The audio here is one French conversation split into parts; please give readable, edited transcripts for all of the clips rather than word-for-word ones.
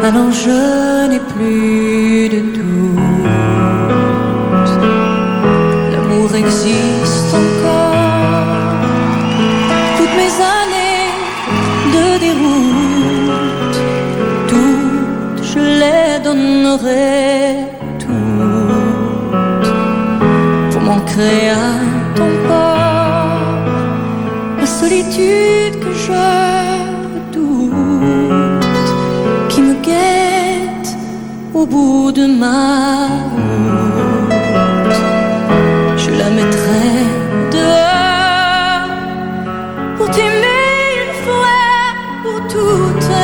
Alors je n'ai plus de doute. L'amour existe encore. Toutes mes années de déroute, toutes je les donnerai, toutes, pour m'ancrer à ton port. La solitude que je doute, qui me guette au bout de ma route, je la mettrai dehors pour t'aimer une fois pour toutes,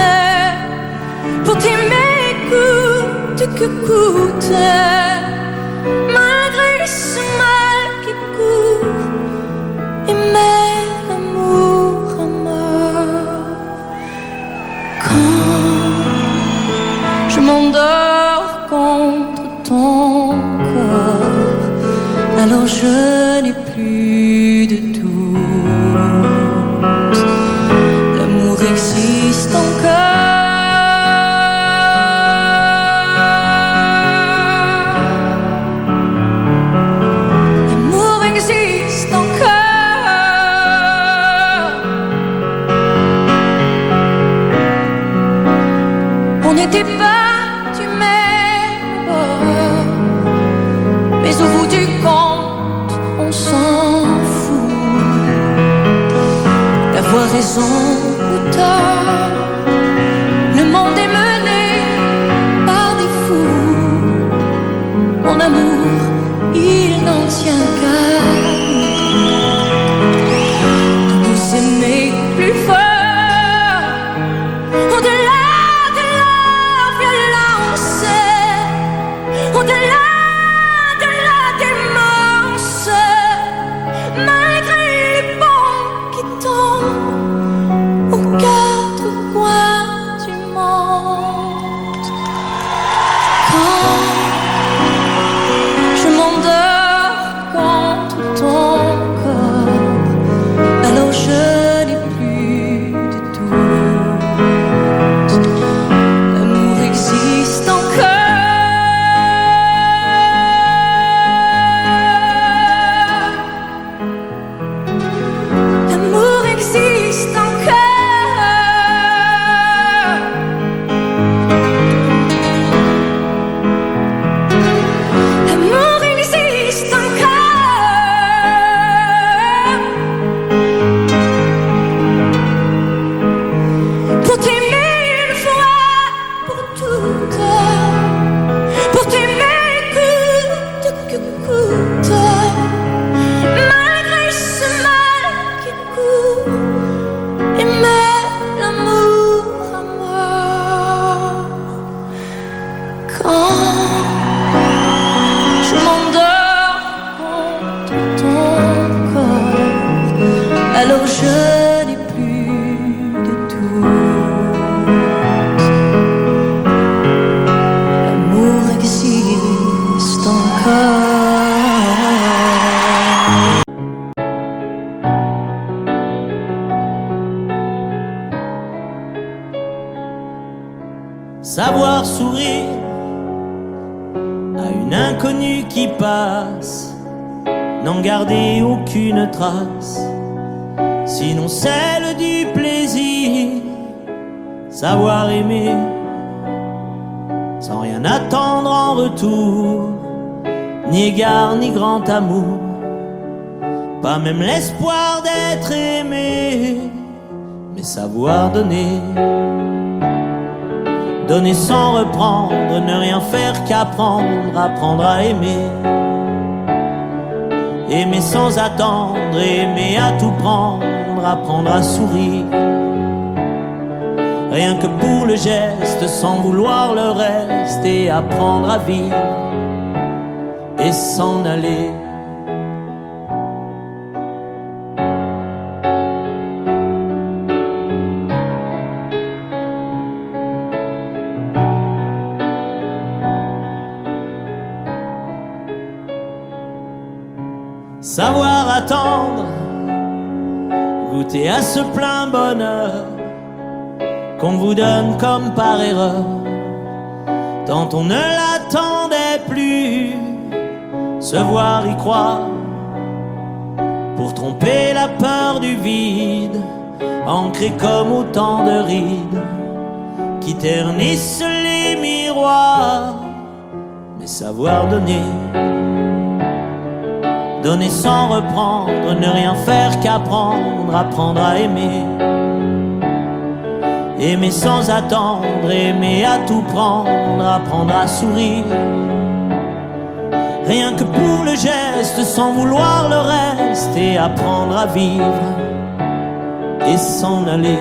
pour t'aimer coûte que coûte, malgré ce mal qui court, aimer l'amour à mort. Quand je m'endors contre ton corps, alors je n'ai plus de doute. L'amour existe encore. L'amour existe encore. On n'était pas du même bord, mais au bout du compte, on s'en fout. D'avoir raison ou tort, le monde est mené par des fous. Mon amour, il n'en tient qu'à nous, de nous aimer plus fort, au-delà de la violence, au-delà de la démence, malgré les bombes qui tombent aux quatre coins du monde. Quand je m'endors contre ton corps, alors je n'ai plus de doute. L'amour existe encore. L'amour existe encore. L'amour existe encore. Pour t'aimer une fois pour toutes, pour t'aimer coûte que coûte, malgré ce mal qui court, aimer l'amour à mort. Quand je m'endors contre ton corps, alors je n'ai plus de doute. L'amour existe encore. Savoir sourire à une inconnue qui passe, n'en garder aucune trace, sinon celle du plaisir. Savoir aimer sans rien attendre en retour, ni égard ni grand amour, pas même l'espoir d'être aimé, mais savoir donner. Donner sans reprendre, ne rien faire qu'apprendre, apprendre à aimer. Aimer sans attendre, aimer à tout prendre, apprendre à sourire. Rien que pour le geste, sans vouloir le reste, et apprendre à vivre et s'en aller. Savoir attendre, goûter à ce plein bonheur qu'on vous donne comme par erreur, tant on ne l'attendait plus, se voir y croire, pour tromper la peur du vide, ancré comme autant de rides qui ternissent les miroirs. Mais savoir donner, donner sans reprendre, ne rien faire qu'apprendre, apprendre à aimer. Aimer sans attendre, aimer à tout prendre, apprendre à sourire. Rien que pour le geste, sans vouloir le reste, et apprendre à vivre et s'en aller.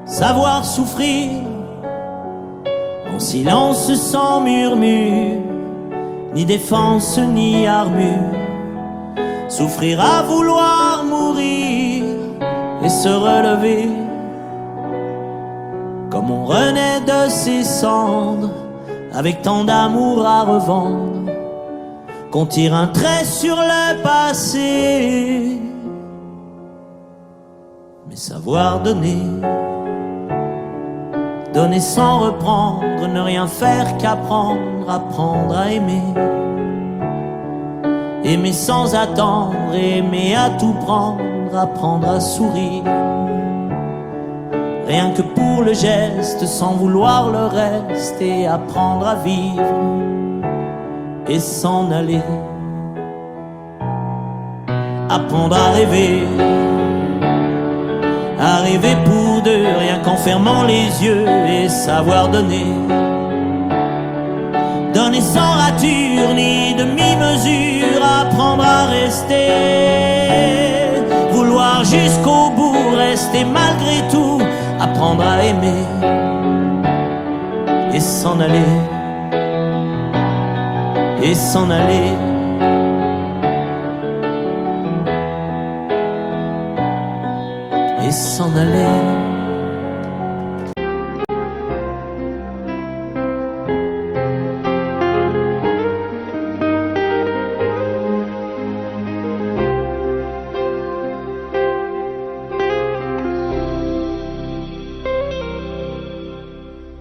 Savoir souffrir en silence sans murmure, ni défense ni armure. Souffrir à vouloir mourir et se relever, comme on renaît de ses cendres, avec tant d'amour à revendre, qu'on tire un trait sur le passé. Mais savoir donner, donner sans reprendre, ne rien faire qu'apprendre, apprendre à aimer. Aimer sans attendre, aimer à tout prendre, apprendre à sourire. Rien que pour le geste, sans vouloir le reste, et apprendre à vivre et s'en aller. Apprendre à rêver pour deux, rien qu'en fermant les yeux, et savoir donner. Donner sans rature ni demi-mesure, apprendre à rester. Vouloir jusqu'au bout, rester malgré tout, apprendre à aimer et s'en aller, et s'en aller. Et s'en aller.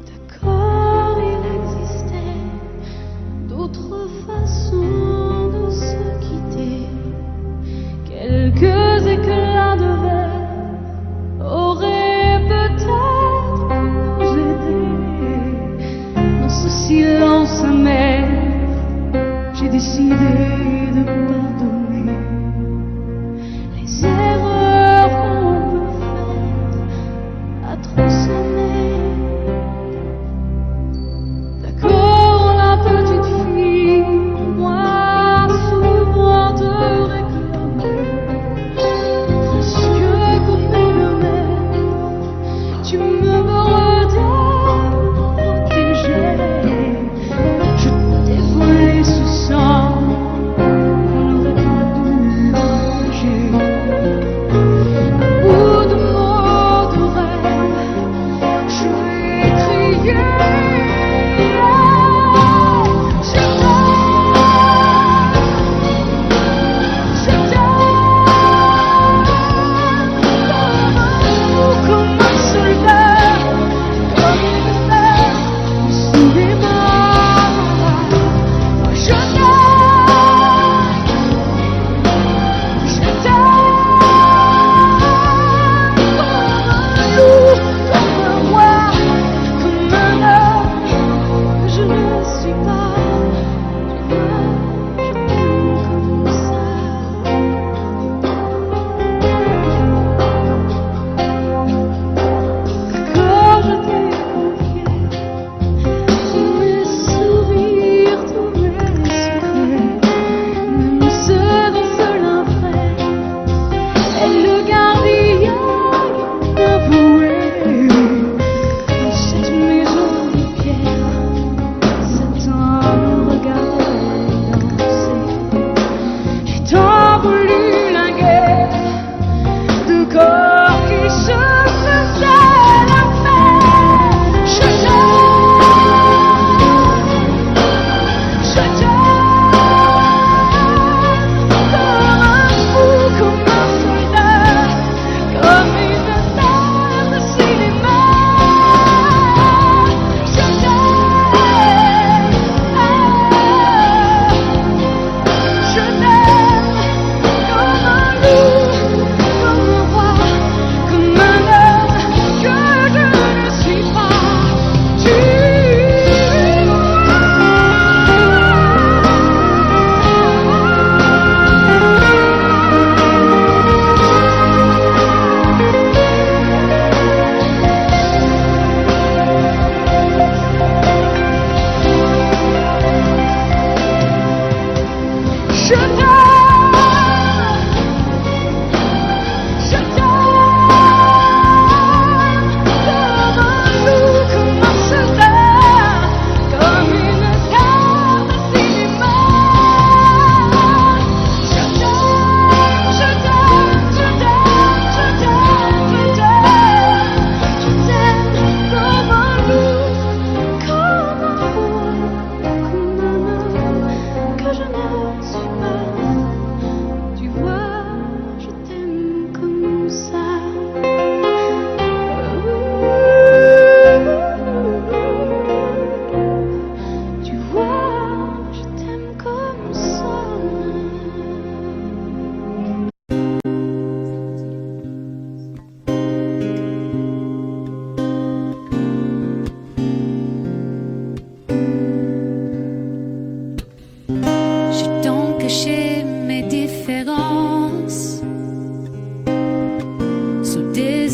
D'accord, il existait d'autres façons de se quitter. Quelques éclats de verre auraient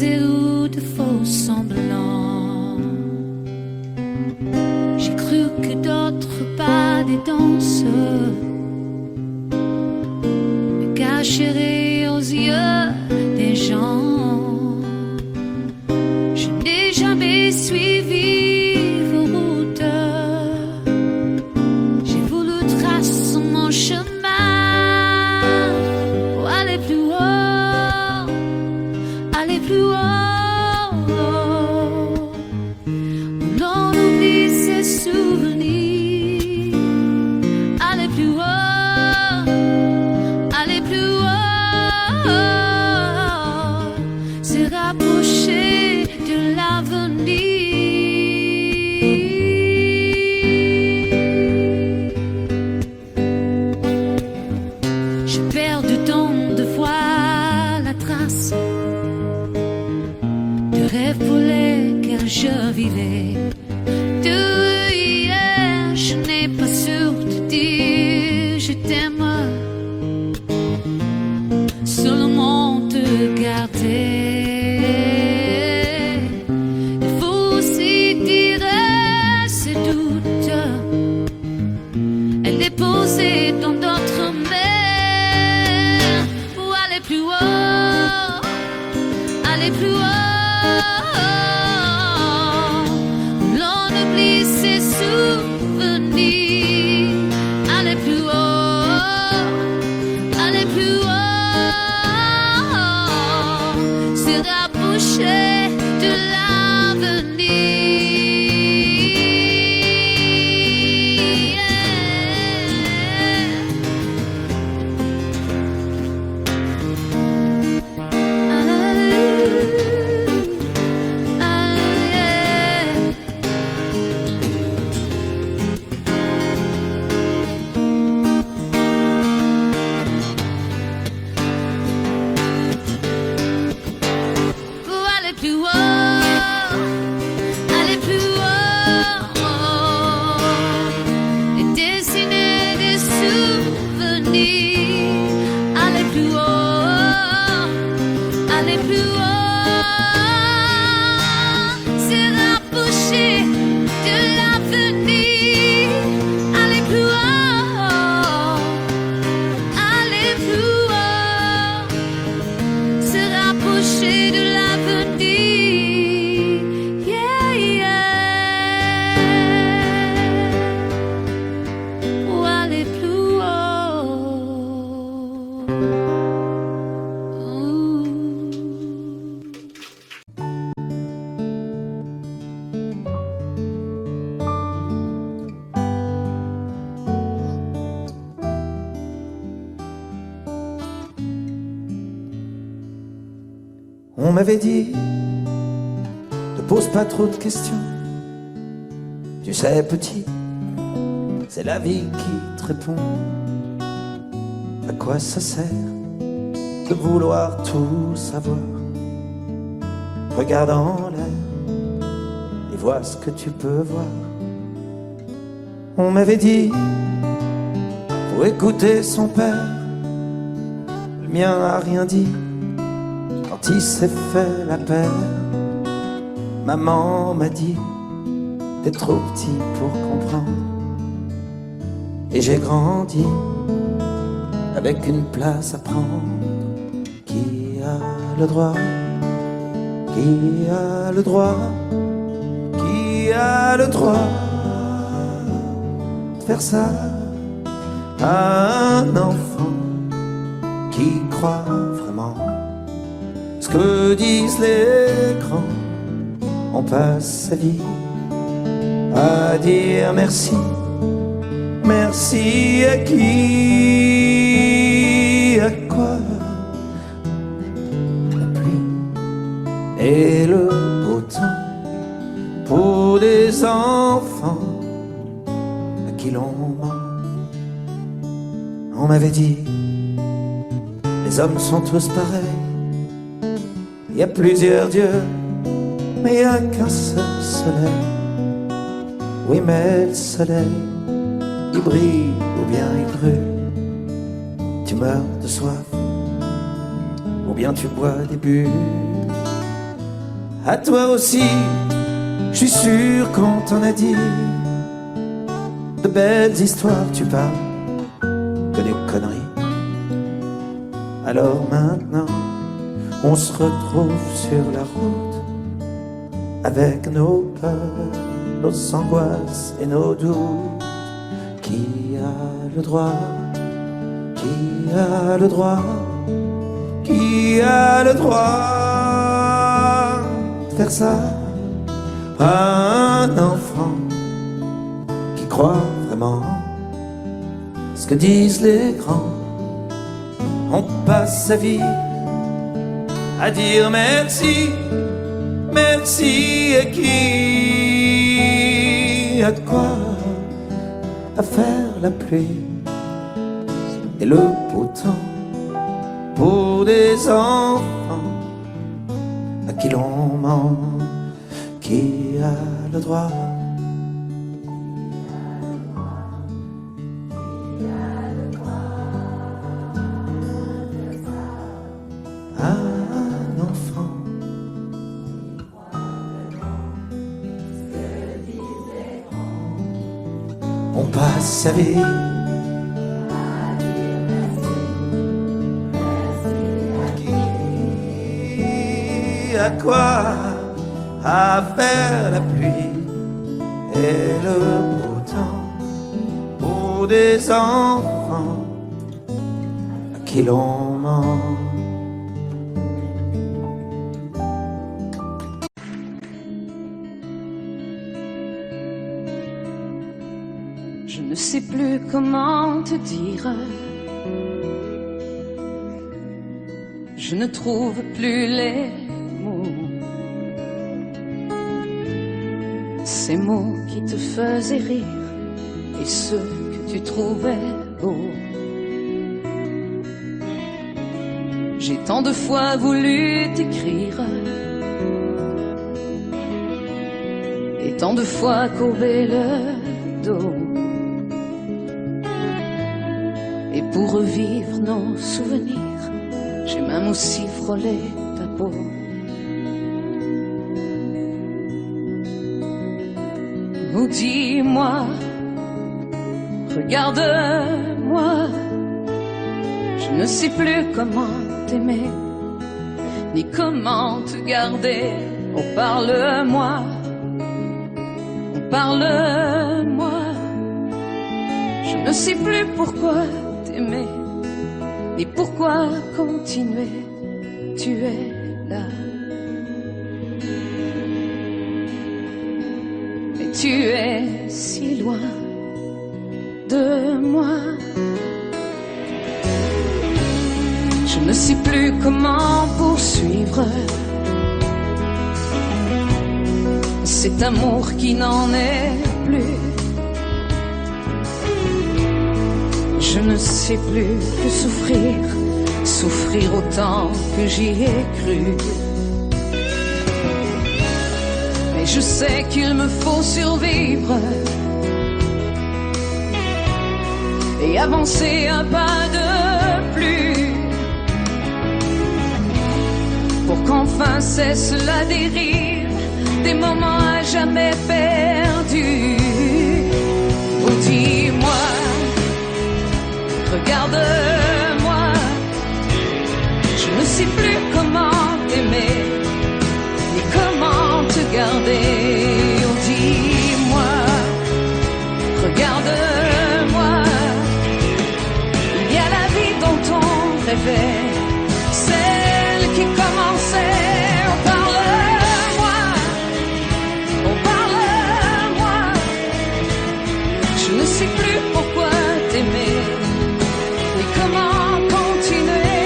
baisers ou de faux semblants. J'ai cru que d'autres pas des danses me cacheraient aux yeux des gens. Je n'ai jamais suivi vos routes. J'ai voulu tracer mon chemin pour aller plus haut, aller plus haut. L'on oublie ses souvenirs. Aller plus haut, aller plus haut, se rapprocher de l'avenir. Je perds du temps de voir la trace de rêves pour lesquels je vivais. De hier, je n'ai pas su te dire je t'aime, seulement te garder. Il faut aussi dire ce doute, elle est posée dans d'autres mers. Pour aller plus haut, aller plus haut. L'on oublie ses souvenirs. Aller plus haut, aller plus haut, se rapprocher de pour aller plus haut, aller plus haut, et dessiner des souvenirs. Aller plus haut, aller plus haut, se rapprocher de l'avenir. Aller plus haut, aller plus haut, se rapprocher de l'avenir. Yeah, yeah. Ou aller plus haut. Ooh. On m'avait dit, ne pose pas trop de questions. Tu sais, petit, c'est la vie qui te répond. À quoi ça sert de vouloir tout savoir? Regarde en l'air et vois ce que tu peux voir. On m'avait dit, faut écouter son père. Le mien a rien dit quand il s'est fait la paire. Maman m'a dit, t'es trop petit pour comprendre. Et j'ai grandi avec une place à prendre. Qui a le droit? Qui a le droit? Qui a le droit de faire ça à un enfant qui croit vraiment ce que disent les grands? On passe sa vie à dire merci. Merci à qui? À quoi? La pluie et le beau temps pour des enfants à qui l'on ment. On m'avait dit, les hommes sont tous pareils. Il y a plusieurs dieux, mais il n'y a qu'un seul soleil. Oui, mais le soleil, il brille ou bien il brûle. Tu meurs de soif ou bien tu bois des bulles. à toi aussi. Je suis sûr qu'on t'en a dit de belles histoires, tu parles que des conneries. Alors maintenant, on se retrouve sur la route avec nos peurs, nos angoisses et nos doutes. Qui a le droit? Qui a le droit? Qui a le droit de faire ça à un enfant qui croit vraiment ce que disent les grands? On passe sa vie à dire merci, merci, et qui a de quoi à faire la pluie et le beau temps pour des enfants à qui l'on ment? Qui a le droit? On passe sa vie qui a quoi à faire la pluie et le beau temps pour des enfants à qui l'on ment? Je ne sais plus comment te dire. Je ne trouve plus les mots. Ces mots qui te faisaient rire et ceux que tu trouvais beaux. J'ai tant de fois voulu t'écrire et tant de fois courbé le dos. Et pour revivre nos souvenirs, j'ai même aussi frôlé ta peau. Oh, dis-moi, regarde-moi, je ne sais plus comment t'aimer, ni comment te garder. Oh, parle-moi, oh, parle-moi, je ne sais plus pourquoi t'aimer, ni pourquoi continuer. Tu es là, mais tu es si loin de moi. Je ne sais plus comment poursuivre cet amour qui n'en est plus. Je ne sais plus que souffrir, souffrir autant que j'y ai cru. Mais je sais qu'il me faut survivre et avancer un pas de plus pour qu'enfin cesse la dérive des moments à jamais perdus. Oh, dis-moi, regarde-moi, je ne sais plus comment t'aimer, ni comment te garder. Oh, dis-moi, regarde-moi, il y a la vie dont on rêvait, celle qui commençait. Oh, parle-moi, oh, parle-moi, je ne sais plus pourquoi t'aimer, comment continuer.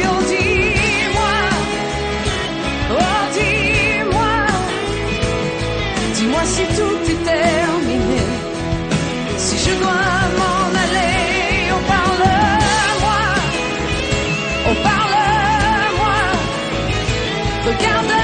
Oh, dis-moi, oh, dis-moi, dis-moi si tout est terminé, si je dois m'en aller. Oh, parle-moi, oh, parle-moi, regarde-moi.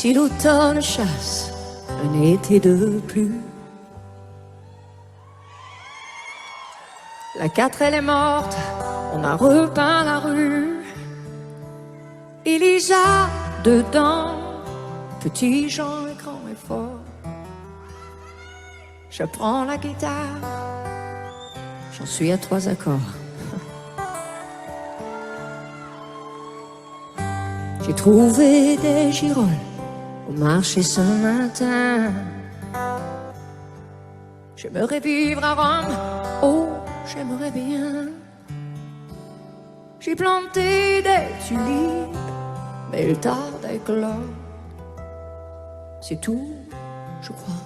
si l'automne chasse un été de plus. La 4 elle est morte, on a repeint la rue. Elisa dedans, petit Jean et grand et fort. Je prends la guitare, j'en suis à 3 accords. J'ai trouvé des girolles au marché ce matin. J'aimerais vivre à Rome, oh, j'aimerais bien. J'ai planté des tulipes, mais elles tardent à éclore. C'est tout, je crois.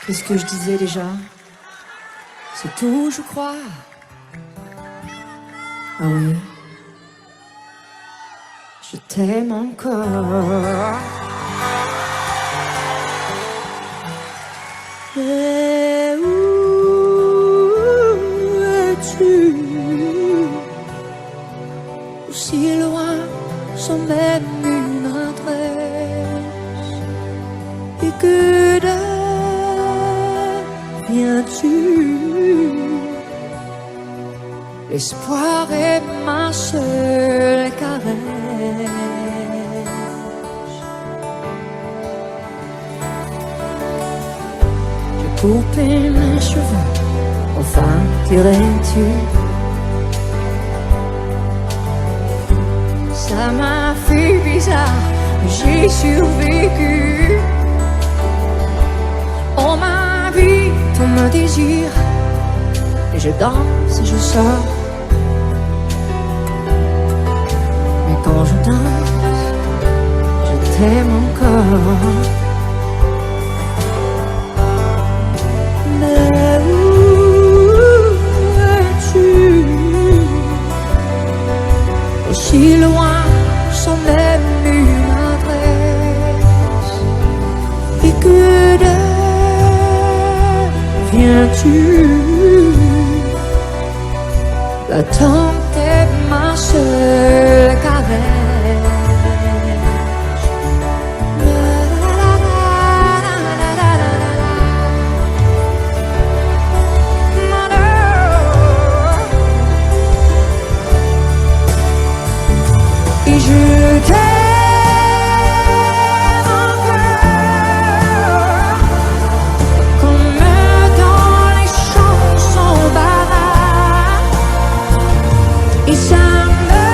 Qu'est-ce que je disais déjà? C'est tout, je crois. Ah oui. Je t'aime encore. Mais où es-tu? Aussi loin sans même une adresse. Et que viens-tu? L'espoir est ma seule caresse. J'ai coupé mes cheveux, enfin dirais-tu? Ça m'a fait bizarre, mais j'ai survécu. On m'invite, on me désire, et je danse et je sors. Mais quand je danse, je t'aime encore. Mais où es-tu? Aussi loin, sans même une adresse. Et que viens-tu? L'attente est ma seule caresse. Et je t'aime encore, comme dans les chansons baraques. Et ça me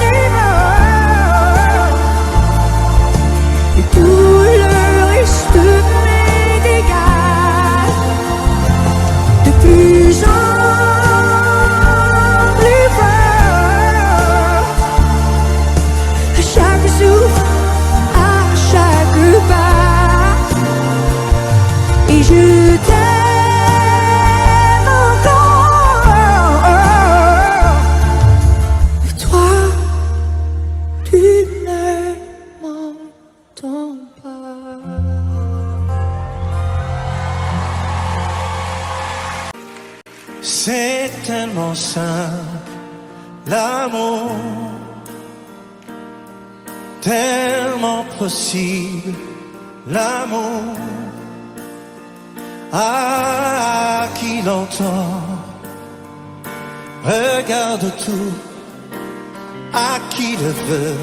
dévore. Et tout le reste m'est égal. De plus en plus fort. À chaque souffle, à chaque pas. Et je t'aime encore. Et toi, tu ne m'entends pas. C'est tellement simple, l'amour, tellement possible, l'amour. À qui l'entend, regarde tout, à qui le veut,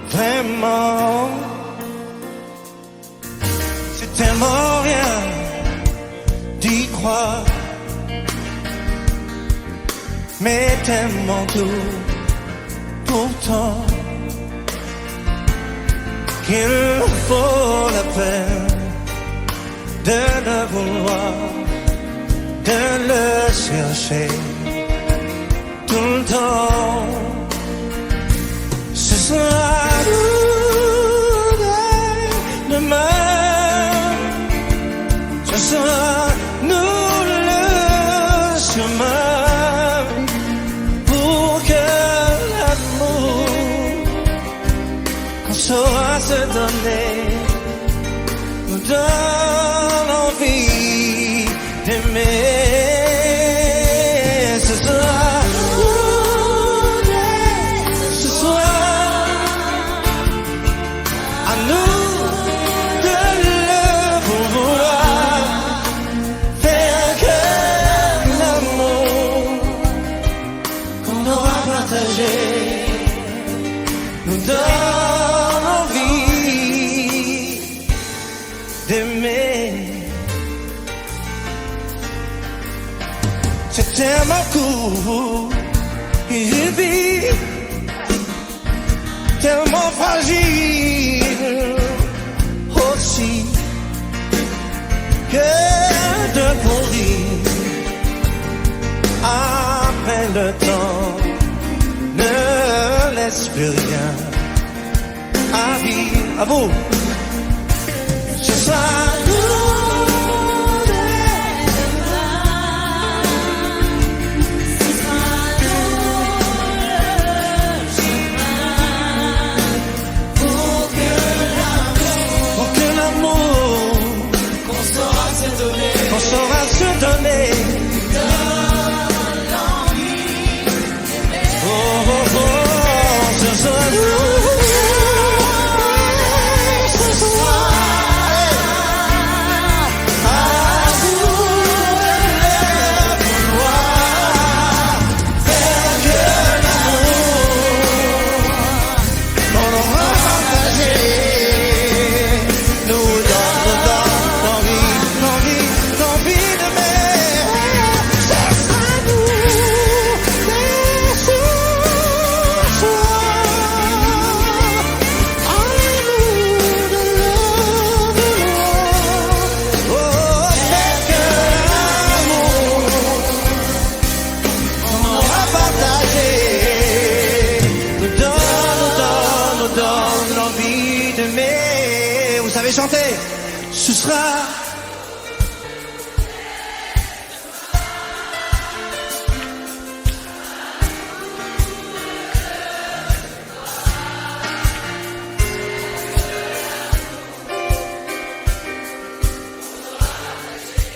vraiment. C'est tellement rien d'y croire, mais tellement doux pourtant, qu'il faut la peine de le vouloir, de le chercher. Tout temps. Ce sera nous demain, ce sera nous le chemin pour que l'amour qu'on saura se donner nous donne envie d'aimer. Ce soir, ce soir, à nous de le vouloir, faire que l'amour qu'on aura partagé nous donne envie d'aimer. C'est tellement court, une vie tellement fragile aussi que de pourrir après le temps ne laisse plus rien à vivre. À vous, ce sera qu'on saura se donner. Oh, oh, oh, ce soir, ce soir, à vous de vouloir, faire que l'amour qu'on aura partagé nous donne l'envie d'aimer. Ce sera nous dès ce soir, à nous de le vouloir. Oh, c'est que l'amour qu'on aura partagé nous donne l'envie d'aimer. Vous savez chanter? Ce sera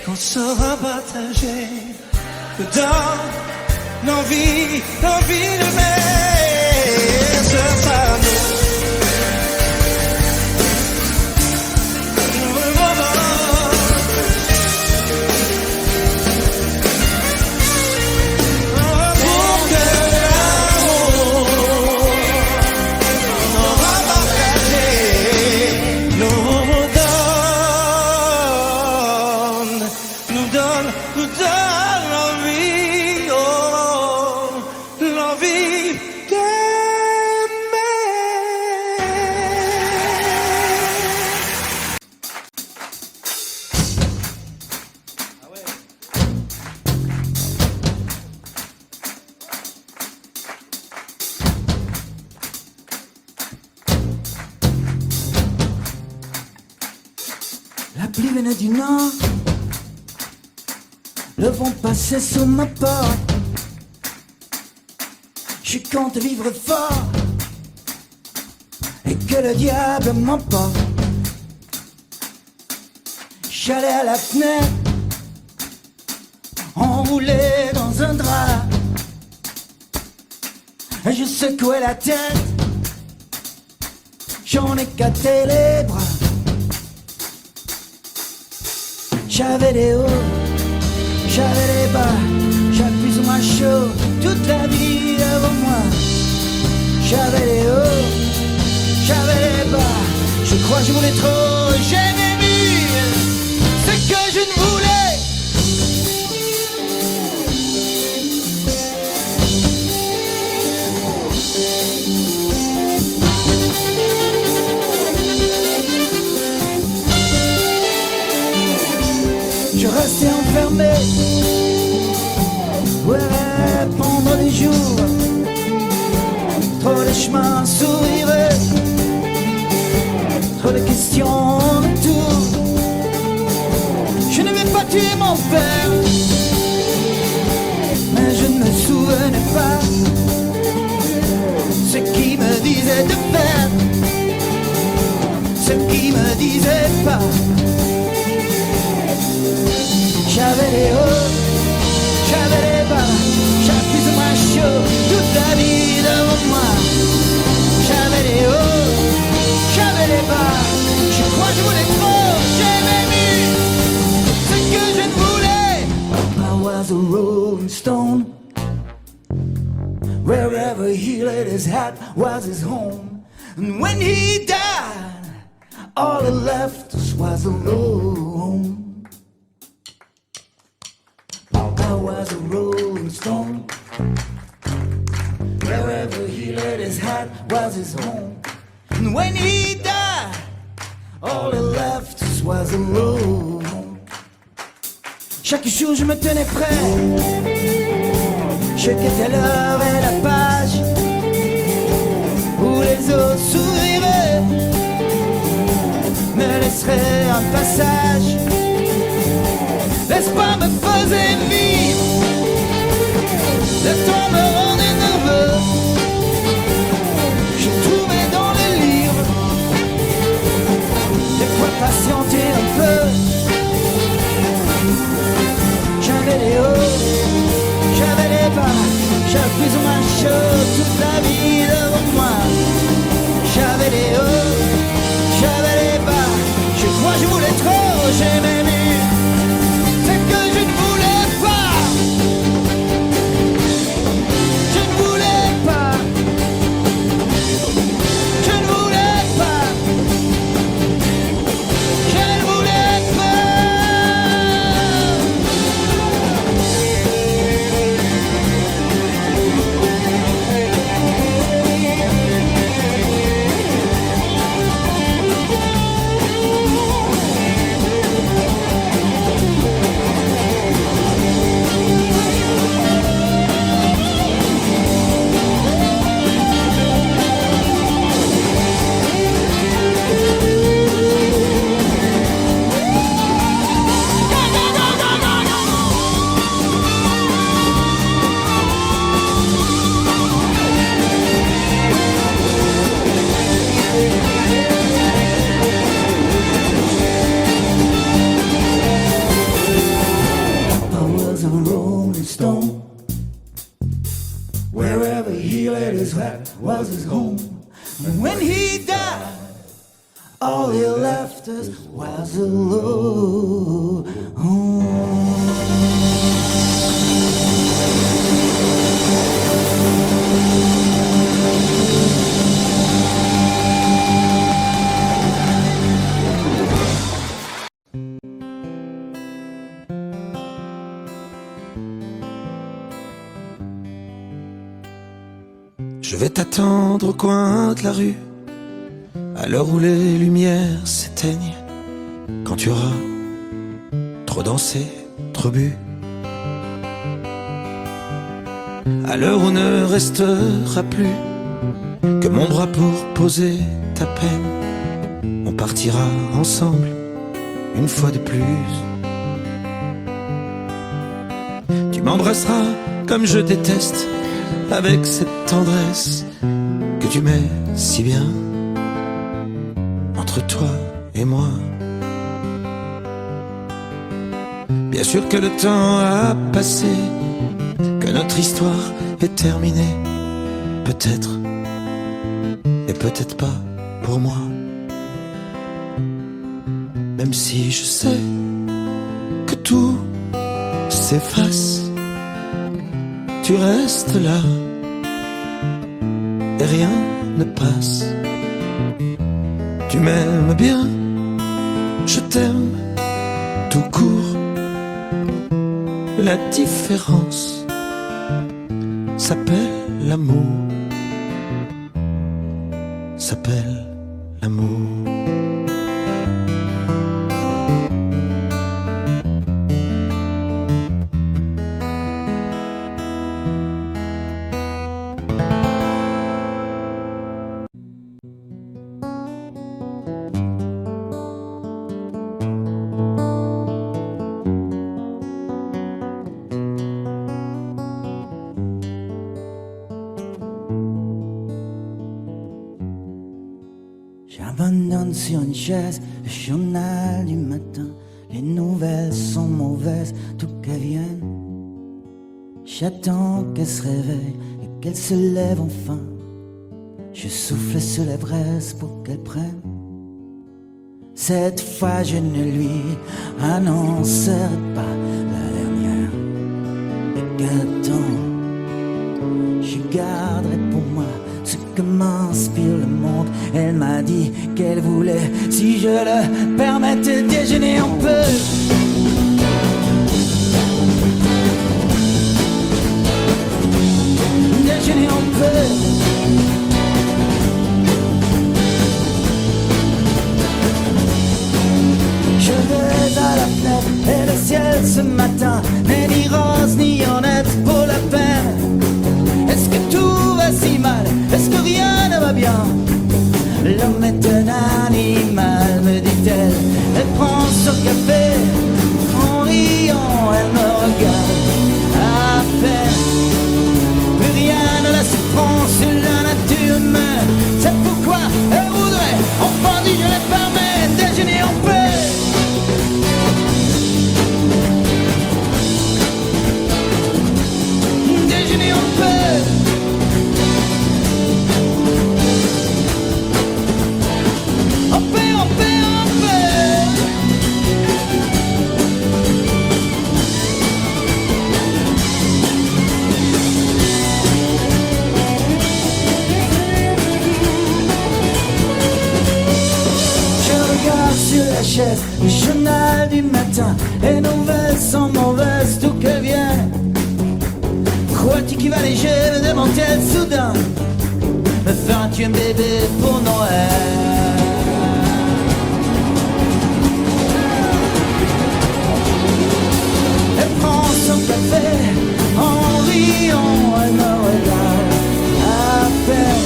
qu'on saura partager, nous donne l'envie d'aimer. Ce sera nous. Pour que l'amour qu'on aura partagé nous donne l'envie, oh, l'envie d'aimer. La pluie venait du nord, le vent passait sous ma porte. Je compte vivre fort et que le diable m'emporte. J'allais à la fenêtre, enroulé dans un drap. Et je secouais la tête, j'en éclatais les bras. J'avais des hauts, j'avais les bas, j'avais plus ou moins chaud, toute la vie devant moi. J'avais les hauts, j'avais les bas, je crois que je voulais trop, j'aimais mieux ce que je ne voulais. Je restais enfermé, ouais, pendant des jours. les chemins s'ouvrirait, trop de questions de tout. Je ne vais pas tuer mon père, mais je ne me souvenais pas ce qui me disait de faire, ce qui me disait pas. J'avais les hauts, j'avais les bas, j'avais plus ou moins chaud toute la vie devant moi. J'avais les hauts, j'avais les bas, je crois que je voulais trop, j'ai même eu ce que je ne voulais. I was a rolling stone, wherever he laid his hat was his home. And when he died, all he left us was alone. I was a rolling stone, wherever he laid his hat was his home. And when he died, all he left us was alone. Chaque jour je me tenais prêt, je quittais l'heure et la page où les eaux s'ouvriraient, me laisseraient un passage. Laisse pas me poser vite, le temps me rendait nerveux. Je trouvais dans les livres de quoi patienter un peu. J'avais les hauts, j'avais les bas, j'avais plus ou moins chaud toute la vie devant moi. J'avais les hauts, j'avais les bas, je crois que je voulais trop, j'ai même eu ce que je ne voulais pas. Je ne voulais pas. Je ne voulais pas. Je ne voulais pas. I was a rolling stone, wherever he laid his hat was his home. And when he died, all he left us was alone. Je vais t'attendre au coin de la rue, à l'heure où les lumières s'éteignent, quand tu auras trop dansé, trop bu, à l'heure où ne restera plus que mon bras pour poser ta peine. On partira ensemble une fois de plus. Tu m'embrasseras comme je déteste, avec cette tendresse que tu mets si bien entre toi et moi. Bien sûr que le temps a passé, que notre histoire est terminée, peut-être, et peut-être pas pour moi. Même si je sais que tout s'efface, tu restes là et rien ne passe. Tu m'aimes bien, je t'aime tout court. La différence s'appelle l'amour, s'appelle l'amour. m'abandonne sur une chaise, le journal du matin. Les nouvelles sont mauvaises, tout qu'elles viennent. J'attends qu'elle se réveille et qu'elle se lève enfin. Je souffle sur les braises pour qu'elle prenne. Cette fois je ne lui annoncerai pas la dernière. Et qu'attends, je garderai pour moi ce que m'inspire le monde. Elle m'a dit qu'elle voulait, si je le permettais, déjeuner un peu. Déjeuner un peu. Je vais à la fenêtre et le ciel ce matin n'est ni rose ni honnête pour la peine. Est-ce que tout va si mal? Est-ce que rien ne va bien? L'homme est un animal, me dit-elle. Elle prend son café, en riant, elle me regarde à peine. Plus rien ne la surprend sur la nature humaine. C'est pourquoi elle voudrait, enfin dit, je les permets, déjeuner en paix. Déjeuner en paix. En paix, en paix, en paix. Je regarde sur la chaise le journal du matin. Les nouvelles sont mauvaises, d'où qu'elles viennent. Crois-tu qu'il va léger, me demande-t-elle soudain. Me feras-tu un bébé pour Noël? Elle prend son café, en riant, elle me regarde à peine.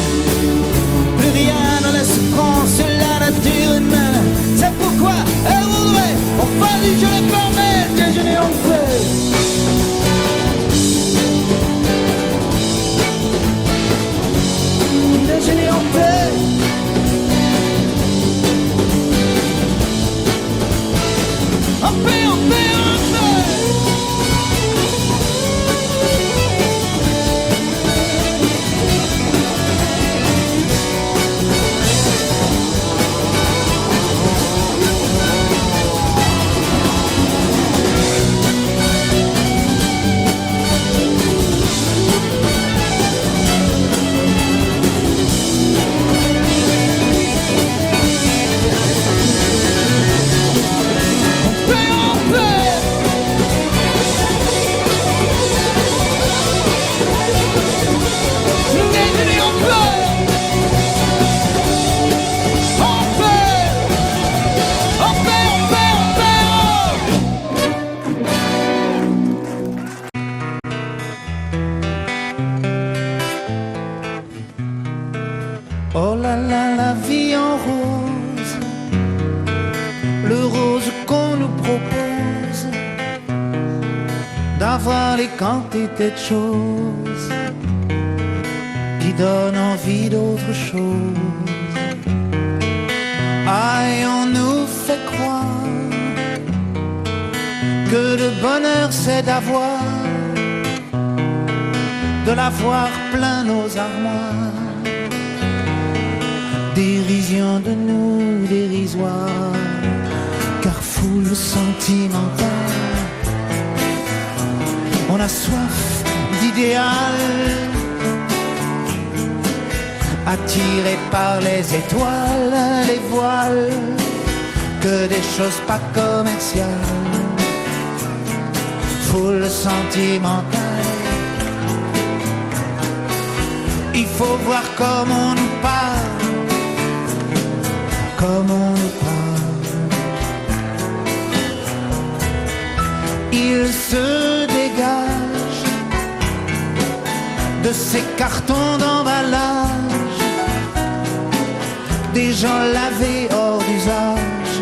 Plus rien ne laisse prendre sur la nature humaine. C'est pourquoi elle voudrait, enfin dit, je les permets, déjeuner en paix. Déjeuner en paix. En paix, en paix, en paix. Oh là là, la vie en rose, le rose qu'on nous propose, d'avoir les quantités de choses qui donnent envie d'autre chose. Aïe, on nous fait croire que le bonheur c'est d'avoir, de l'avoir plein nos armoires. Dérision de nous, dérisoire, car foule sentimentale. On a soif d'idéal, attiré par les étoiles, les voiles, que des choses pas commerciales. Foule sentimentale, il faut voir comme on nous parle, comme on nous parle. Il se dégage de ces cartons d'emballage, des gens lavés hors d'usage,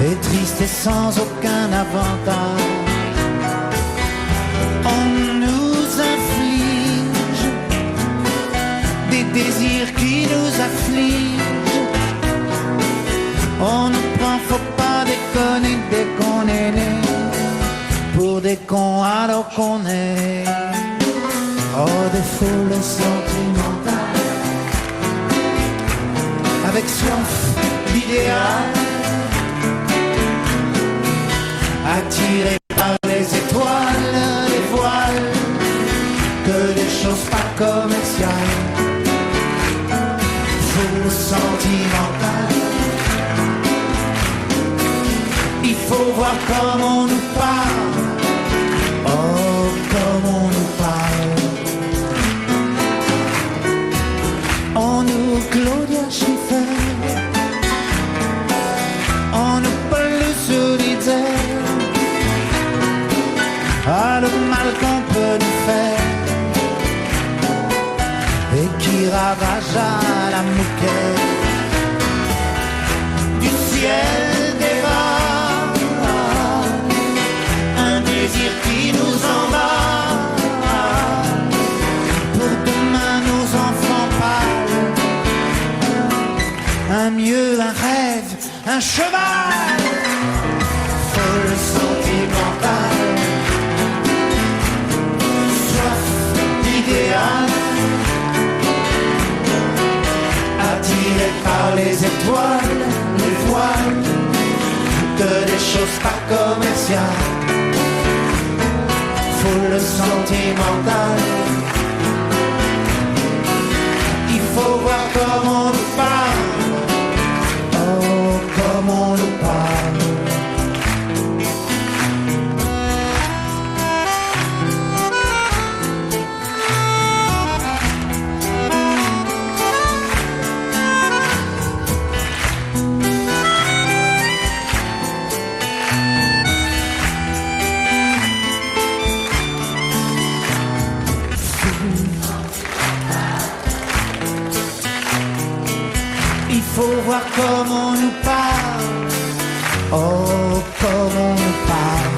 et tristes et sans aucun avantage. On nous inflige des désirs qui nous affligent. On nous prend, faut pas déconner dès qu'on est né, pour des cons alors qu'on est. Oh, des foules sentimentales, avec soif d'idéal, attirés par les étoiles, les voiles, que des choses pas commerciales. Foule sentimentale, il faut voir comme on nous parle. Oh, comme on nous parle. On nous Claudia Schiffer, on nous Paul Solitaire. Ah, le mal qu'on peut nous faire, et qui ravage à la moquette du ciel des bas, un désir qui nous emballe, pour demain nos enfants pâles, un mieux, un rêve, un cheval, folle sentimentale, soif d'idéal, attiré par les étoiles, les voiles, que des choses pas commerciales. Foule sentimentale, il faut voir comme on nous parle. Oh, comme on nous parle. Il faut voir comme on nous parle. Oh, comme on nous parle.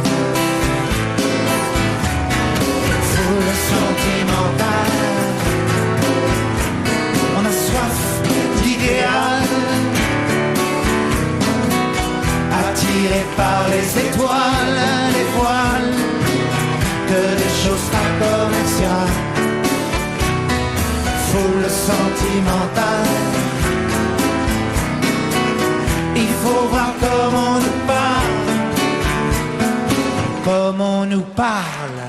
Foule sentimentale, on a soif d'idéal, attiré par les étoiles, les voiles, que des choses pas commerciales. Foule sentimentale, il faut voir comme on nous parle, comme on nous parle.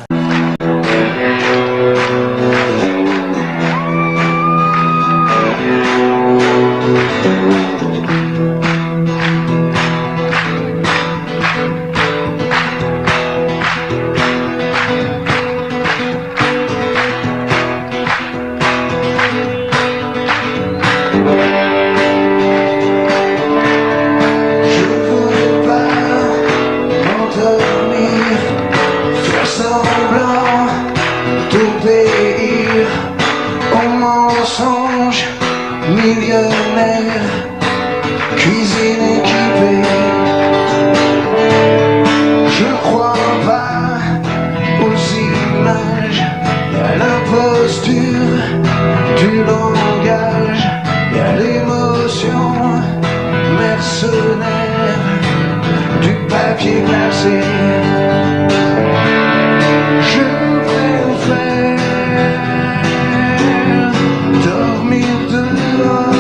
Millionnaire, cuisine équipée. Je crois pas aux images, y'a l'imposture du langage, y'a l'émotion mercenaire du papier glacé. Je préfère dormir dehors.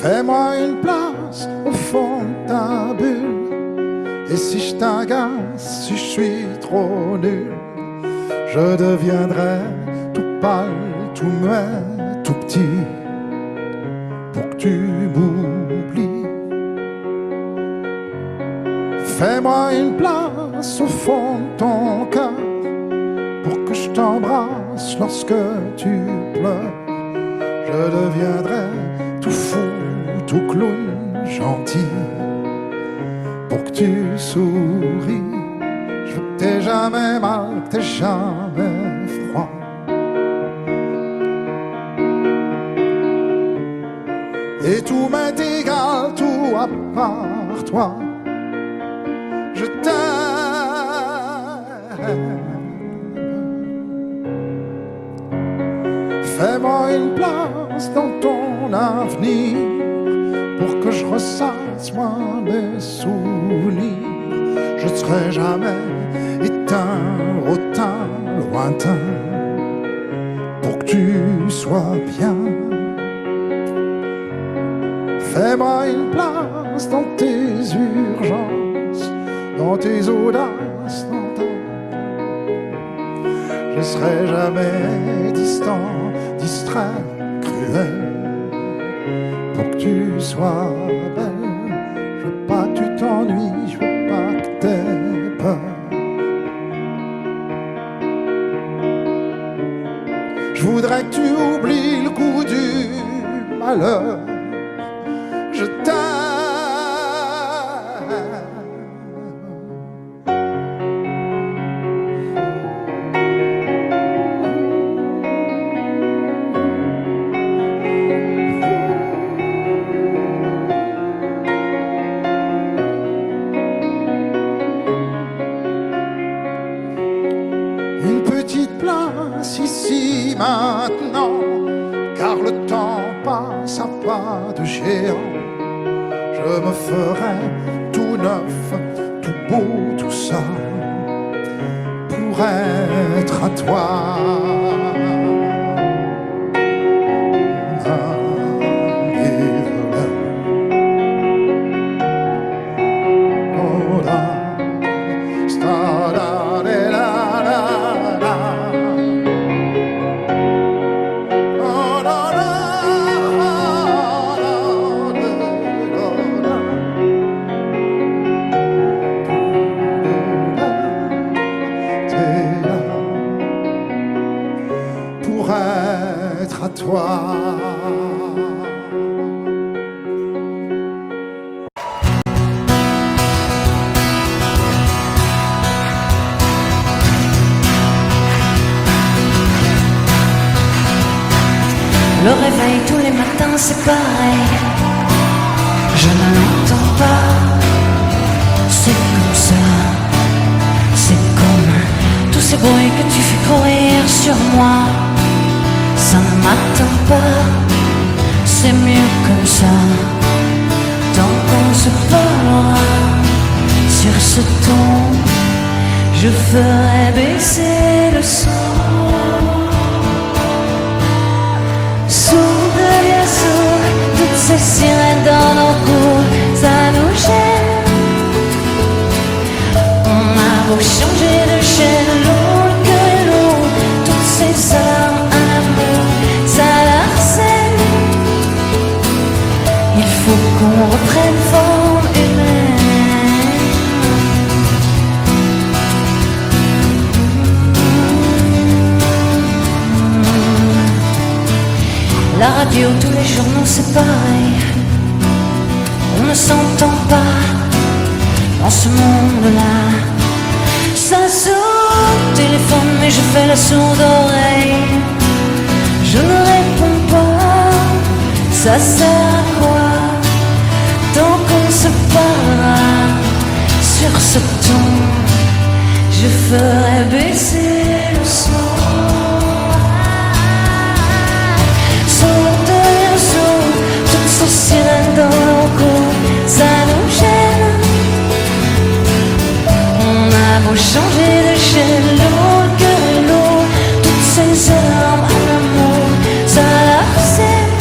Fais-moi une place au fond de ta bulle. Et si je t'agace, si je suis trop nul, je deviendrai tout pâle, tout muet, tout petit, pour que tu m'oublies. Fais-moi une place au fond de ton cœur, pour que je t'embrasse lorsque tu pleures. Je deviendrai tout fou, tout clown, gentil, pour que tu souris. Je veux que t'aies jamais mal, que t'aies jamais froid. Et tout m'est égal, tout à part toi. Je t'aime. Fais-moi une place dans ton avenir, pour que je ressasse moi mes souvenirs. Je serai jamais éteint, hautain, lointain, pour que tu sois bien. Fais-moi une place dans tes urgences, dans tes audaces, dans ta... Je serai jamais distant, distrait, cruel, pour que tu sois belle. Je veux pas que tu t'ennuies, je veux pas que t'aies peur. Je voudrais que tu oublies le goût du malheur. Je t'aime. Une petite place ici maintenant, car le temps passe à pas de géant. Je me ferai tout neuf, tout beau, tout ça, pour être à toi. Pour être à toi. Le réveil tous les matins c'est pareil, je ne l'entends pas. C'est comme ça, c'est comme tous ces bruits que tu fais courir sur moi. Ça ne m'atteint pas, c'est mieux comme ça. Tant qu'on se parlera sur ce ton, je ferai baisser le son. Sourd derrière sourd, toutes ces sirènes dans nos cours, ça nous gêne. On a beau changer de chaîne, l'eau que l'eau, toutes ces armes à l'amour, ça l'harcèle. Il faut qu'on reprenne forme humaine. La radio, tous les journaux, c'est pareil. On ne s'entend pas dans ce monde-là. Ça sonne au téléphone, mais je fais la sourde oreille. Je ne réponds pas, ça sert à quoi? Tant qu'on se parlera sur ce ton, je ferai baisser le son. Toutes ces sirènes dans nos cours, ça nous gêne. On a beau changer de chaîne, l'eau que l'eau, toutes ces armes à l'amour, ça l'harcèle.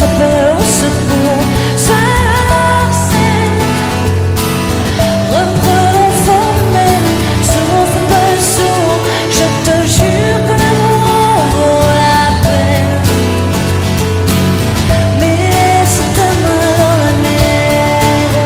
s'appelle au secours. Reprenons forme même, souffle pas sourd. Je te jure que l'amour vaut la peine. Mais c'est ta main dans la mienne.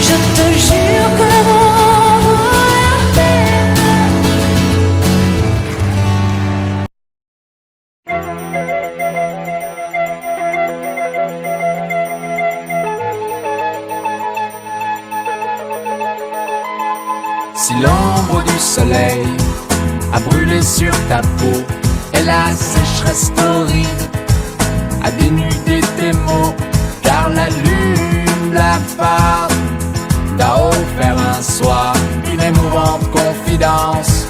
Je te jure que l'amour vaut la peine. Si l'ombre du soleil a brûlé sur ta peau et la sécheresse torride a dénudé tes mots, car la lune blafarde t'a offert un soir une émouvante confidence,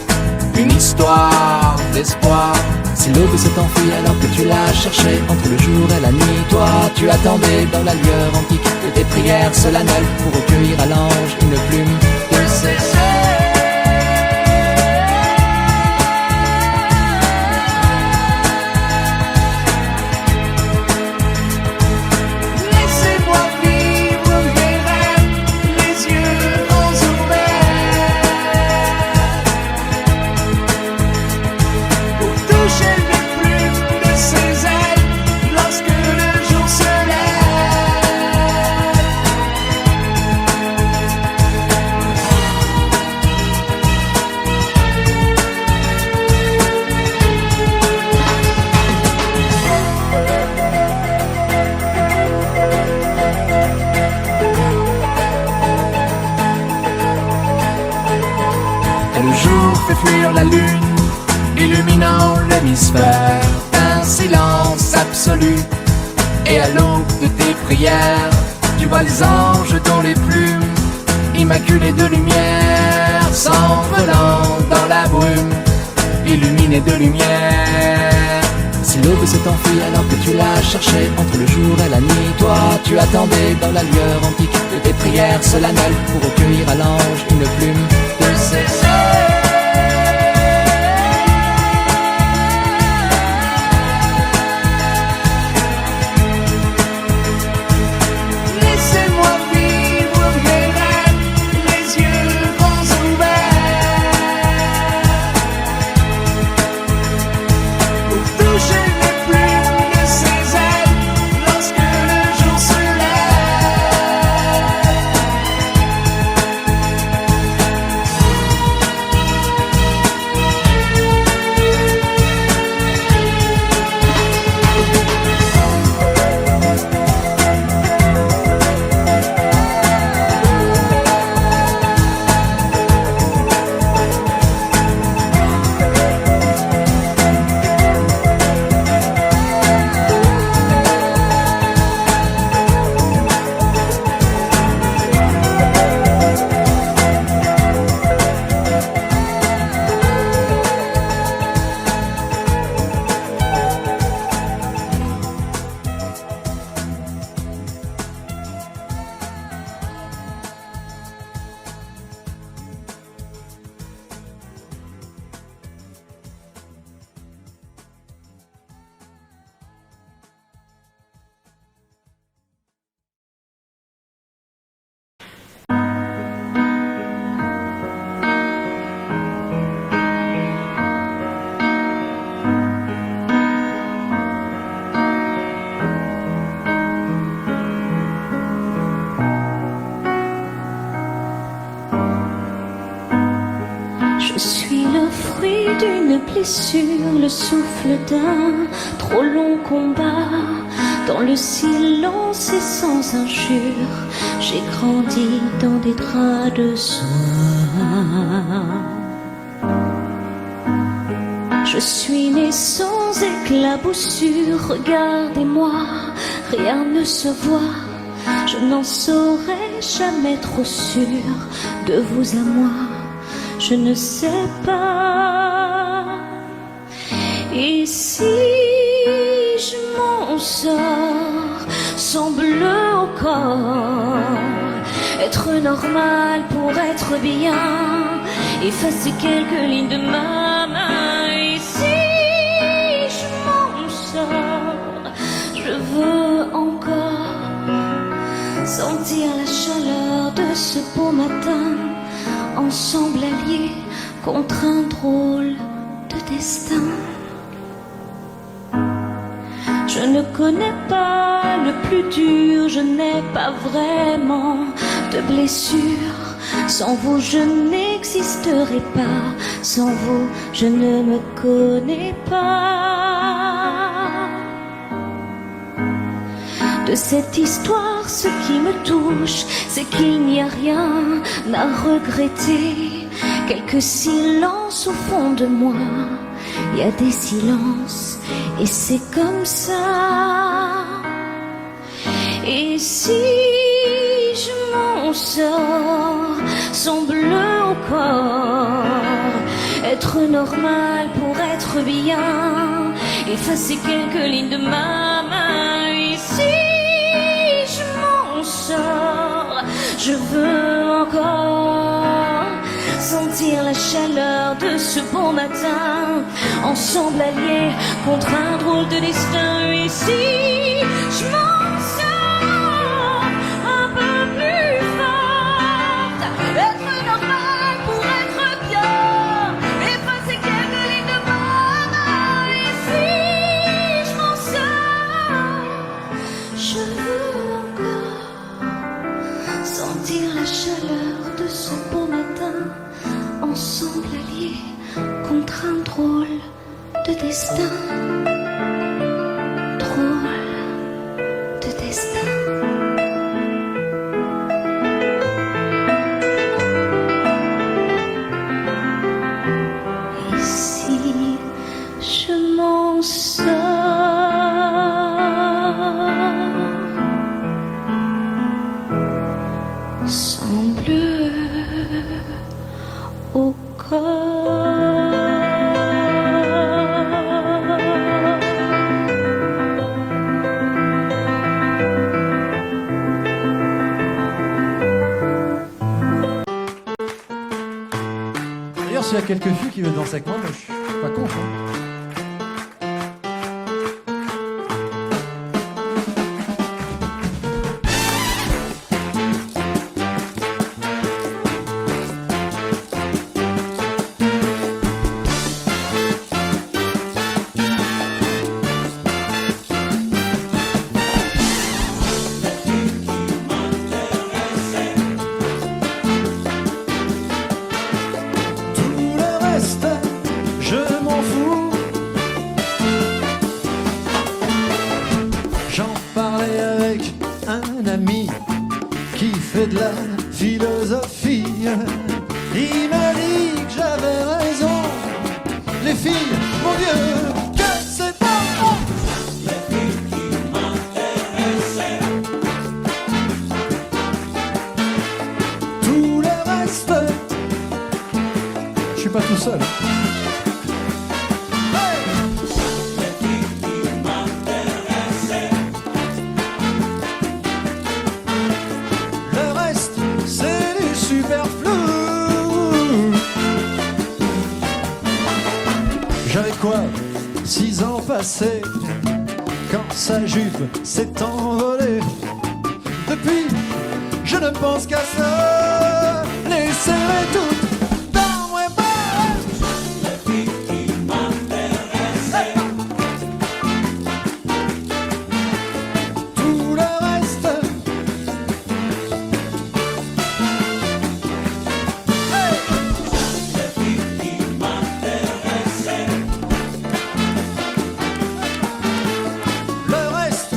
une histoire d'espoir. Si l'aube s'est enfuie alors que tu l'as cherché entre le jour et la nuit, toi tu attendais dans la lueur antique de tes prières solennelles pour recueillir à l'ange une plume de ses ailes. Laissez-moi vivre mes rêves, les yeux grands ouverts, pour toucher les plumes de ses ailes lorsque le jour se lève. Et le jour fait fuir la lune, illuminant l'hémisphère. Un silence absolu. Et à l'aube de tes prières, tu vois les anges dont les plumes, immaculées de lumière, s'envolant dans la brume, illuminées de lumière. Si l'aube s'est enfuie alors que tu l'as cherché entre le jour et la nuit, toi tu attendais dans la lueur antique de tes prières solennelles pour recueillir à l'ange une plume de ses ailes. Laissez-moi vivre mes rêves, les yeux grands ouverts, pour toucher les plumes de ses ailes lorsque le jour se Je suis le fruit d'une blessure, le souffle d'un trop long combat. Dans le silence et sans injure, j'ai grandi dans des draps de soie. Je suis né sans éclaboussure, regardez-moi, rien ne se voit. Je n'en serai jamais trop sûre, de vous à moi, je ne sais pas. Et si je m'en sors sans bleu au corps être normal pour être bien, effacer quelques lignes de ma main. Et si je m'en sors, je veux encore sentir la chaleur de ce beau matin, ensemble alliés contre un drôle de destin. Je ne connais pas le plus dur, je n'ai pas vraiment de blessure. Sans vous je n'existerai pas, sans vous je ne me connais pas. De cette histoire, ce qui me touche, c'est qu'il n'y a rien à regretter. Quelques silences au fond de moi, il y a des silences et c'est comme ça. Et si je m'en sors sans bleu au corps, être normal pour être bien, effacer quelques lignes de ma main. Et si je m'en sors, je veux encore sentir la chaleur de ce bon matin, ensemble alliés contre un drôle de destin. Et si je m'en sors un peu plus forte, être normal pour être bien, effacer quelques lignes de ma main. Et si je m'en sors, je veux encore sentir la chaleur de ce beau matin, ensemble alliés contre un drôle de destin. Drôle de destin. Et si je m'en sors sans bleu au corps. D'ailleurs, s'il y a quelques filles qui veulent danser avec moi, je suis pas con. De la philosophie, il m'a dit que j'avais raison. Les filles, mon Dieu, que c'est bon. Les filles qui m'intéressaient. Tout le reste, je suis pas tout seul. J'avais quoi, 6 ans passés, quand sa jupe s'est envolée. Depuis, je ne pense qu'à ça, les serrer toutes dans mes bras. Les filles qui m'intéressaient. Tout le reste, les filles qui m'intéressaient. Le reste,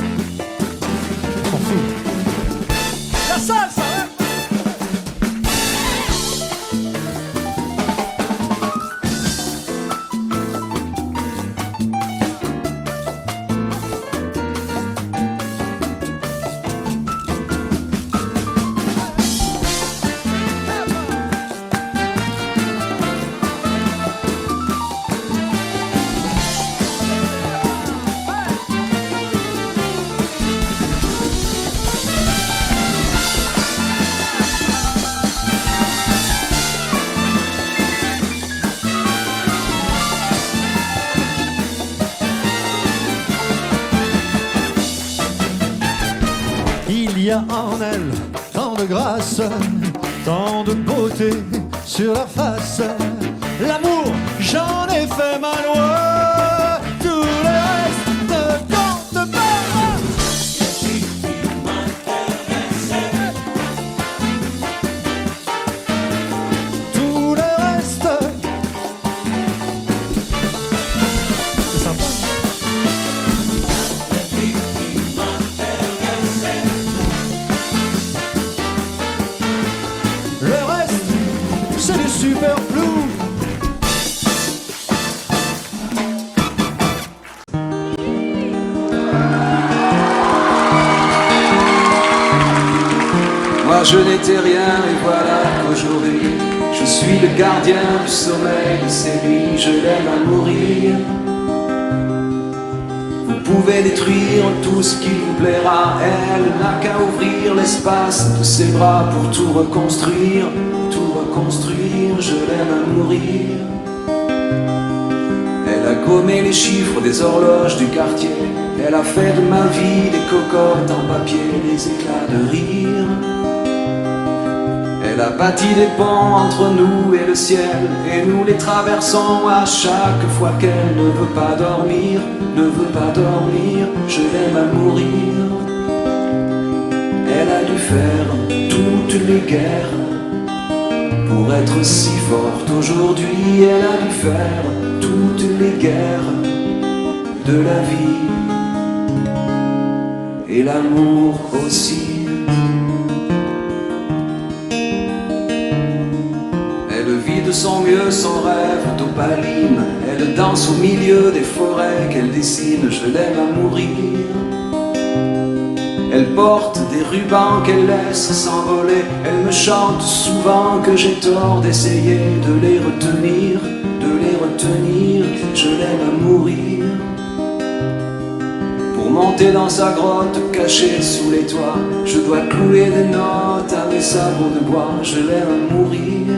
on s'en fout. La salsa, hein. y a en elles tant de grâce, tant de beauté sur leur face. L'amour, j'en ai fait ma loi, tout le reste ne compte pas. Tout le reste, c'est sympa. Le reste, c'est du superflu. Moi je n'étais rien et voilà qu'aujourd'hui je suis le gardien du sommeil de ces nuits, je l'aime à mourir. Vous pouvez détruire tout ce qui vous plaira, elle n'a qu'à ouvrir l'espace de ses bras pour tout reconstruire, je l'aime à mourir. Elle a gommé les chiffres des horloges du quartier, elle a fait de ma vie des cocottes en papier, des éclats de rire. Elle a bâti des ponts entre nous et le ciel, et nous les traversons à chaque fois qu'elle ne veut pas dormir, je l'aime à mourir. Elle a dû faire toutes les guerres pour être si forte aujourd'hui, elle a dû faire toutes les guerres de la vie et l'amour aussi. Elle vit de son mieux son rêve d'opaline, elle danse au milieu des forêts qu'elle dessine, je l'aime à mourir. Elle porte des rubans qu'elle laisse s'envoler, elle me chante souvent que j'ai tort d'essayer de les retenir, je l'aime à mourir. Pour monter dans sa grotte cachée sous les toits, je dois clouer des notes à mes sabots de bois, je l'aime à mourir.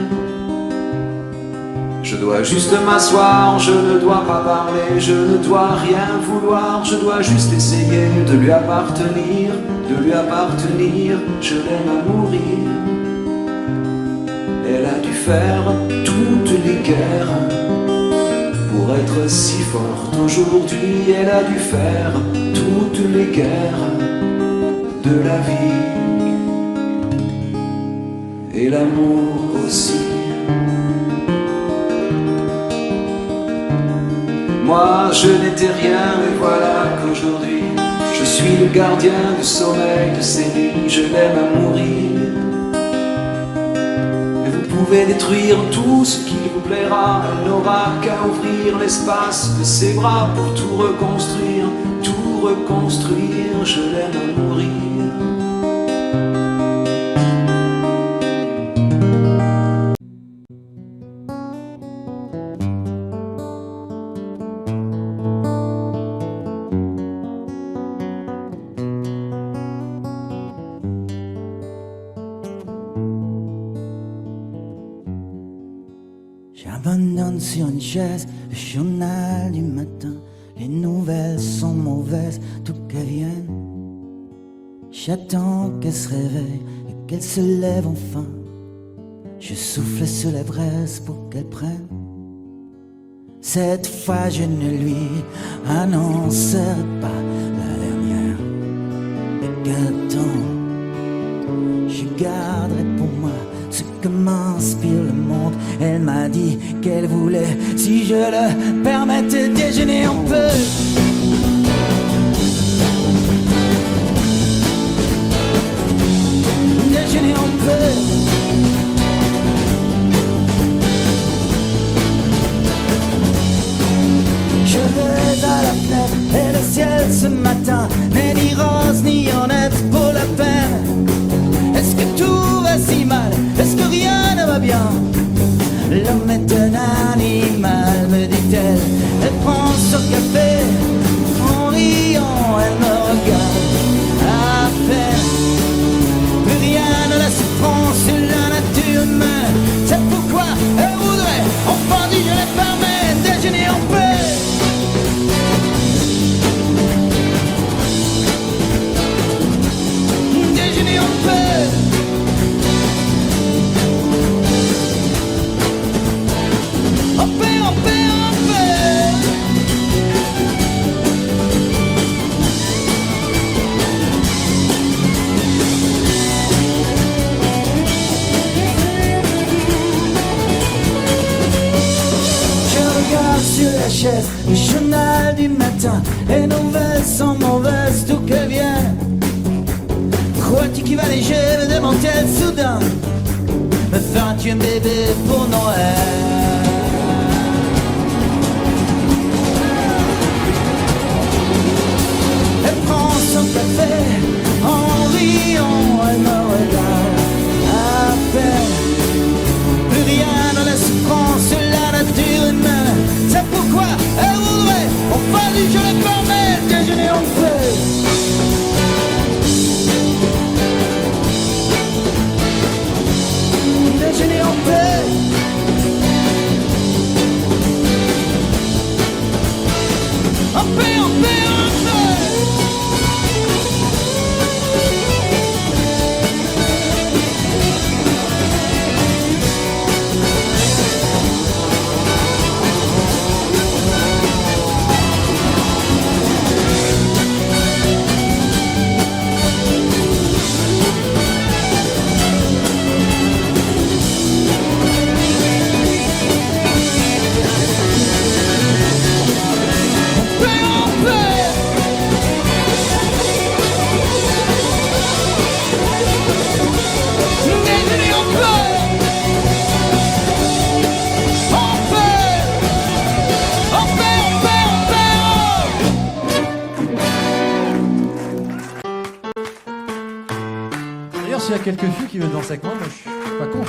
Je dois juste m'asseoir, je ne dois pas parler, je ne dois rien vouloir, je dois juste essayer de lui appartenir, je l'aime à mourir. Elle a dû faire toutes les guerres pour être si forte aujourd'hui, elle a dû faire toutes les guerres de la vie et l'amour aussi. Moi je n'étais rien et voilà qu'aujourd'hui je suis le gardien du sommeil de ces nuits, je l'aime à mourir. Et vous pouvez détruire tout ce qui vous plaira, elle n'aura qu'à ouvrir l'espace de ses bras pour tout reconstruire, je l'aime à mourir. J'abandonne sur une chaise le journal du matin. Les nouvelles sont mauvaises, tout qu'elles viennent. J'attends qu'elle se réveille et qu'elle se lève enfin. Je souffle sur la braise pour qu'elle prenne. Cette fois je ne lui annoncerai pas la dernière. Et quel temps je garderai pour moi ce que m'inspire le monde. Elle m'a dit qu'elle voulait, si je le permettais, déjeuner un peu. Déjeuner un peu. Je vais à la fenêtre et le ciel ce matin n'est ni rose ni honnête pour la peine. Est-ce que tout va si mal? Est-ce que rien ne va bien? L'homme est un animal, me dit-elle. Elle prend son café, en riant, elle me regarde à peine. Plus rien ne la surprend sur la nature humaine. C'est pourquoi elle voudrait, enfin dit je les permets, déjeuner en paix. Déjeuner sur la chaise, le journal du matin, les nouvelles sont mauvaises, d'où qu'elles viennent. Crois-tu qu'il va léger, me demande-t-elle soudain? Me feras-tu un bébé pour Noël? Elle prend son café en riant, elle me regarde à peine. Plus rien dans la souffrance, la nature humaine. C'est pourquoi elle voudrait, enfin du je le permets, déjeuner en paix. Déjeuner en paix. En paix, en paix, en paix. D'ailleurs, s'il y a quelques filles qui veulent danser avec moi, je suis pas con. Hein.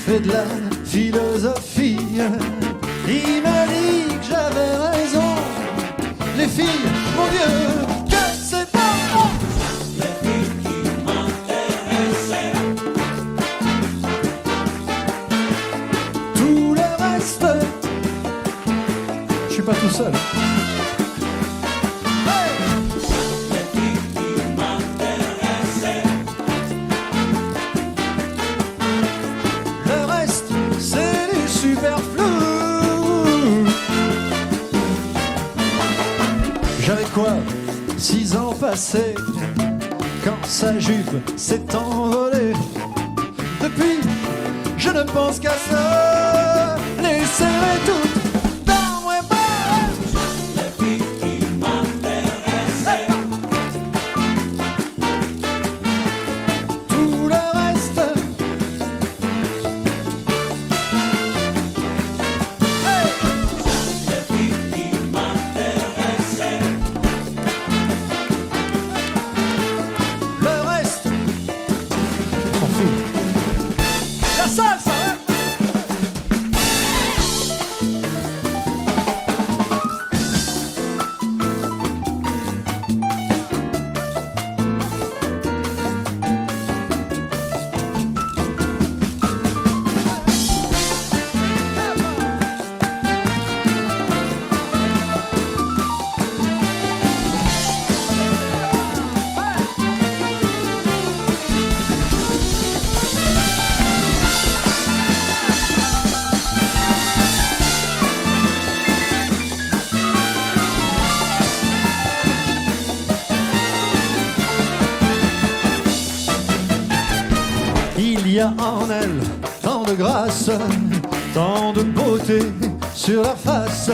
De la philosophie, il m'a dit que j'avais raison. Les filles, mon Dieu, que c'est bon. Les filles qui m'intéressaient. Tout le reste, je suis pas tout seul. J'avais quoi, 6 ans passés, quand sa jupe s'est envolée. Depuis, je ne pense qu'à ça, les serrer toutes dans mes bras. Les filles qui m'intéressaient. Tout le reste. Il y a en elle tant de grâce, tant de beauté sur leur face.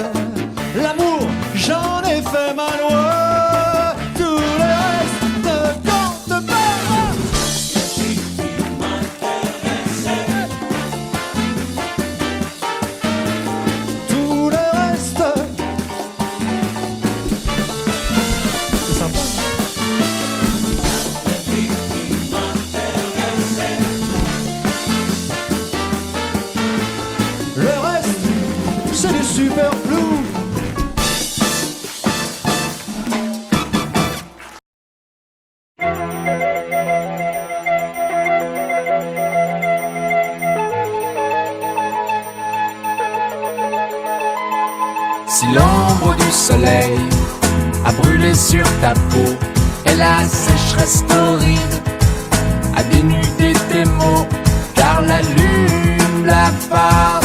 L'amour, j'en ai fait ma loi. Tout le reste ne compte pas. Tout le reste, c'est sympa. Le reste, c'est du superflu. l'ombre du soleil a brûlé sur ta peau, et la sécheresse torride a dénudé tes mots, car la lune blafarde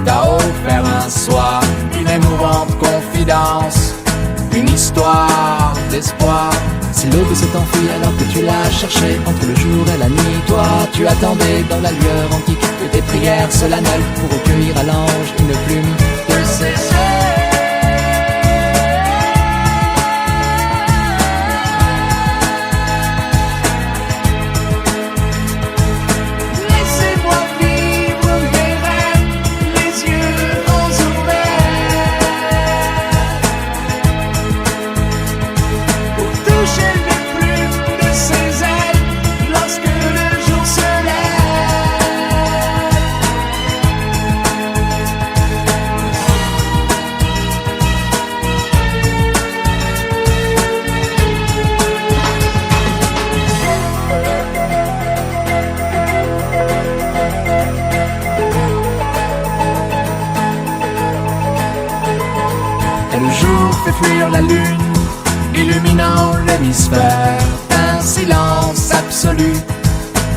t'a offert un soir une émouvante confidence, une histoire d'espoir. Si l'aube s'est enfuie alors que tu l'as cherchée entre le jour et la nuit, toi tu attendais dans la lueur antique de tes prières solennelles pour recueillir à l'ange une plume de ses ailes. Fuir la lune, illuminant l'hémisphère d'un silence absolu.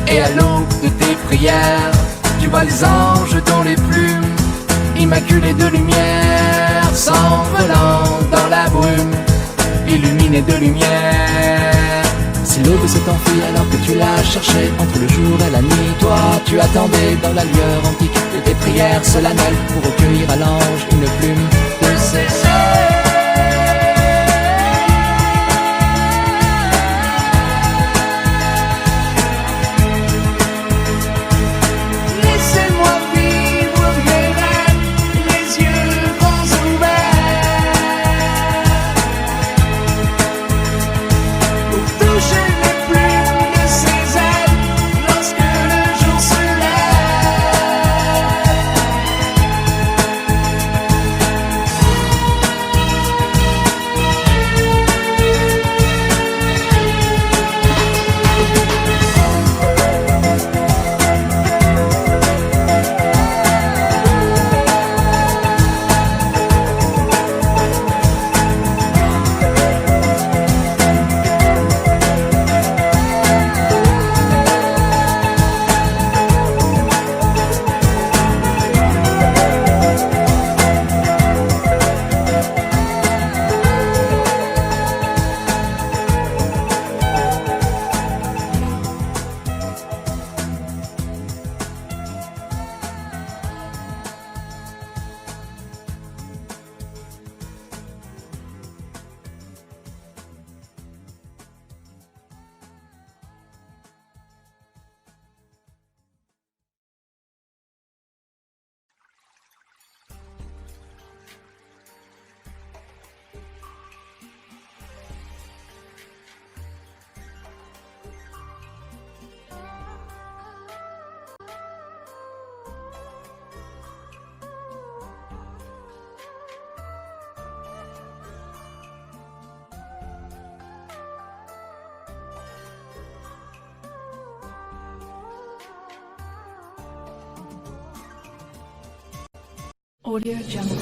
Et à l'aube de tes prières, tu vois les anges dont les plumes, immaculées de lumière, s'envolant dans la brume, illuminées de lumière. Si l'aube s'est enfuie alors que tu l'as cherchée entre le jour et la nuit, toi tu attendais dans la lueur antique de tes prières solennelles pour recueillir à l'ange une plume de ses ailes. Audio Jungle.